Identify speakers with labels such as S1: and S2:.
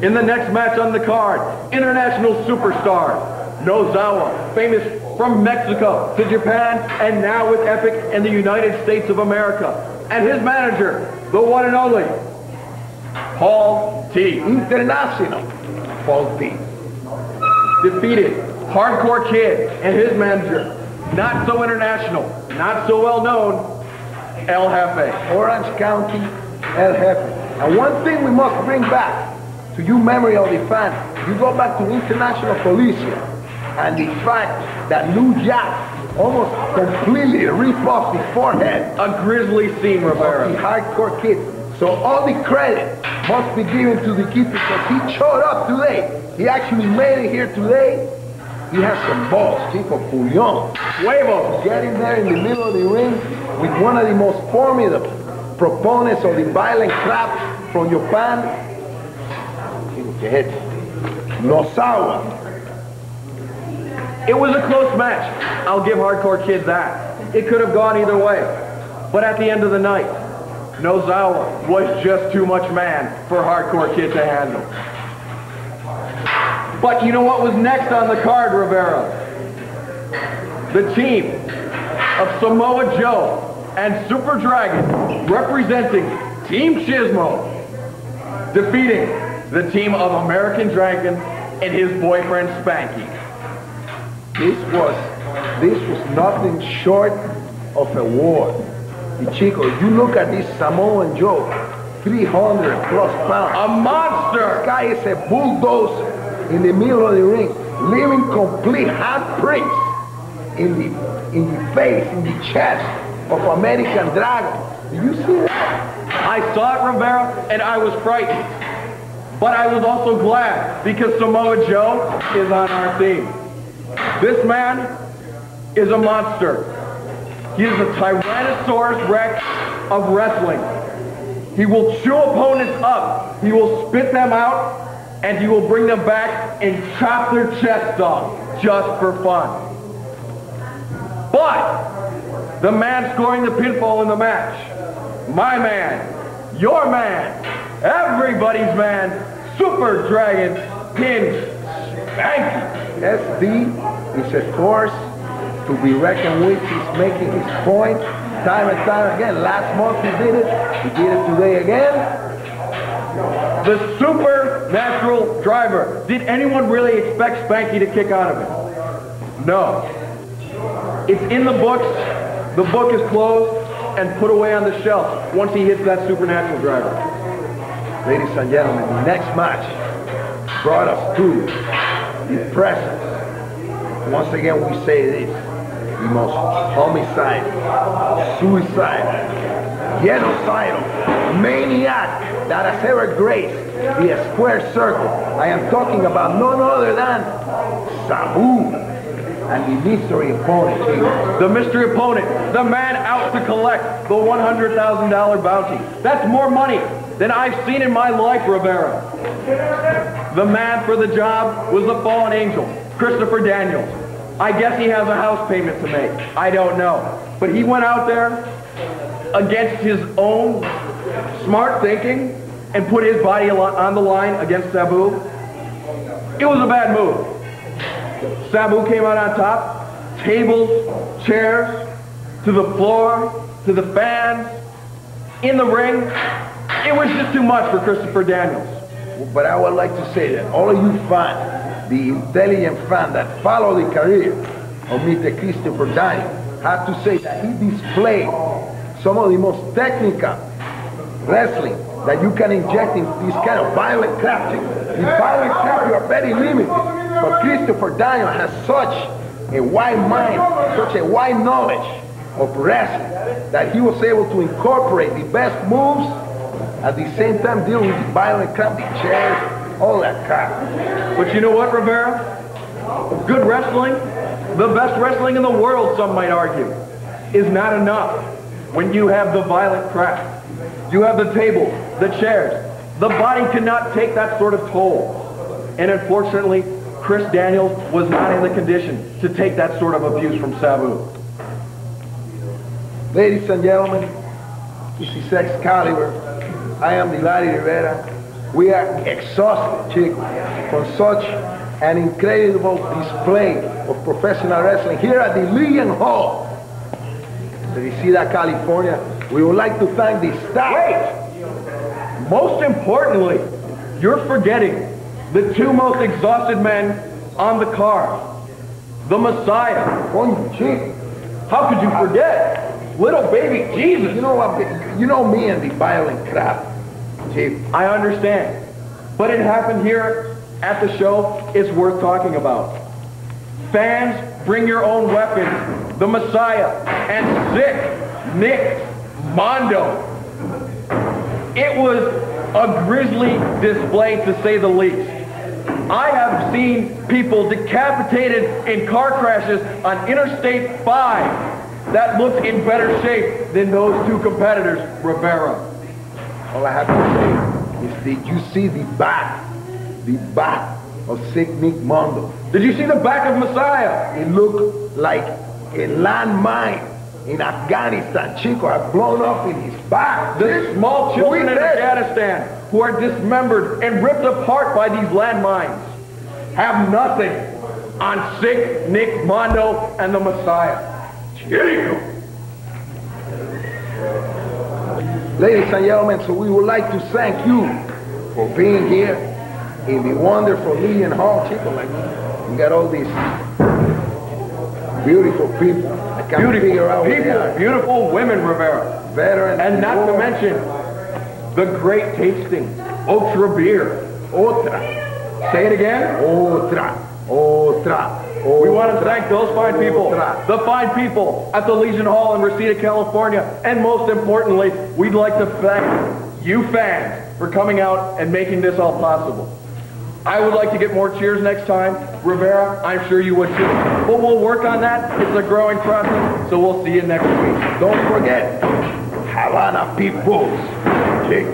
S1: In the next match on the card, international superstar Nozawa, famous from Mexico to Japan and now with Epic in the United States of America. And his manager, the one and only, Paul T.
S2: International Paul T.
S1: Defeated Hardcore Kid and his manager, not so international, not so well known, El Jefe.
S2: Orange County, El Jefe. And one thing we must bring back to you memory of the fan, you go back to International Policia and the fact that New Jack almost completely ripped off the forehead.
S1: A grisly scene, Rivera.
S2: The Hardcore Kid. So all the credit must be given to the kid because he showed up today. He actually made it here today. He has some balls, Chico Pulion.
S1: Huevos.
S2: Getting there in the middle of the ring with one of the most formidable proponents of the violent crap from Japan. Nozawa.
S1: It was a close match. I'll give Hardcore Kid that. It could have gone either way. But at the end of the night, Nozawa was just too much man for Hardcore Kid to handle. But you know what was next on the card, Rivera? The team of Samoa Joe and Super Dragon representing Team Shizmo defeating the team of American Dragon and his boyfriend Spanky.
S2: This was nothing short of a war. Chico, you look at this Samoan Joe, 300 plus pounds.
S1: A monster!
S2: This guy is a bulldozer in the middle of the ring, leaving complete handprints in the face, in the chest of American Dragon. Do you see that?
S1: I saw it, Rivera, and I was frightened. But I was also glad because Samoa Joe is on our team. This man is a monster. He is a Tyrannosaurus Rex of wrestling. He will chew opponents up. He will spit them out, and he will bring them back and chop their chests off just for fun. But the man scoring the pinfall in the match, my man, your man, everybody's man, Super Dragon pins Spanky.
S2: SD is a force to be reckoned with. He's making his point time and time again. Last month he did it today again.
S1: The supernatural driver. Did anyone really expect Spanky to kick out of it? No. It's in the books. The book is closed and put away on the shelf once he hits that supernatural driver.
S2: Ladies and gentlemen, the next match brought us to the presence. Once again, we say this, the most homicide, suicide, genocidal, maniac that has ever graced the square circle. I am talking about none other than Sabu and the mystery opponent.
S1: The mystery opponent, the man out to collect the $100,000 bounty. That's more money than I've seen in my life, Rivera. The man for the job was the fallen angel, Christopher Daniels. I guess he has a house payment to make. I don't know. But he went out there against his own smart thinking and put his body on the line against Sabu. It was a bad move. Sabu came out on top, tables, chairs, to the floor, to the fans, in the ring. It was just too much for Christopher Daniels.
S2: But I would like to say that all of you fans, the intelligent fans that follow the career of Mr. Christopher Daniels, have to say that he displayed some of the most technical wrestling that you can inject in this kind of violent crap. In violent crap, you are very limited. But Christopher Daniels has such a wide mind, such a wide knowledge of wrestling that he was able to incorporate the best moves at the same time deal with the violent crap, the chairs, all that crap.
S1: But you know what, Rivera? Good wrestling, the best wrestling in the world, some might argue, is not enough when you have the violent crap. You have the table, the chairs. The body cannot take that sort of toll. And unfortunately, Chris Daniels was not in the condition to take that sort of abuse from Sabu.
S2: Ladies and gentlemen, this is Excalibur. I am the Larry Rivera. We are exhausted, chicos, from such an incredible display of professional wrestling here at the Legion Hall, Reseda, California. We would like to thank the staff.
S1: Wait! Most importantly, you're forgetting the two most exhausted men on the card. The Messiah.
S2: Oh, chick.
S1: How could you forget? Little baby Jesus.
S2: You know what? You know me and the violent crap, chick.
S1: I understand. But it happened here at the show. It's worth talking about. Fans, bring your own weapons. The Messiah and Sick Nick Mondo. It was a grisly display, to say the least. I have seen people decapitated in car crashes on Interstate 5 that looked in better shape than those two competitors, Rivera.
S2: All I have to say is, did you see the back of Sick Nick Mondo?
S1: Did you see the back of Messiah?
S2: It looked like a landmine in Afghanistan. Chico had blown up in his back.
S1: The small children in Afghanistan who are dismembered and ripped apart by these landmines have nothing on Sick Nick Mondo and the Messiah. Chico.
S2: Ladies and gentlemen, so we would like to thank you for being here in the wonderful Legion Hall, Chico. Like, we got all these beautiful people. I can't figure out what they are.
S1: Beautiful women, Rivera.
S2: Veterans.
S1: And not to mention the great tasting Ultra beer.
S2: Otra.
S1: Say it again.
S2: Otra.
S1: We want to thank those fine people, the fine people at the Legion Hall in Reseda, California. And most importantly, we'd like to thank you fans for coming out and making this all possible. I would like to get more cheers next time. Rivera, I'm sure you would too. But we'll work on that. It's a growing process, so we'll see you next week.
S2: Don't forget, Havana peoples. Jake.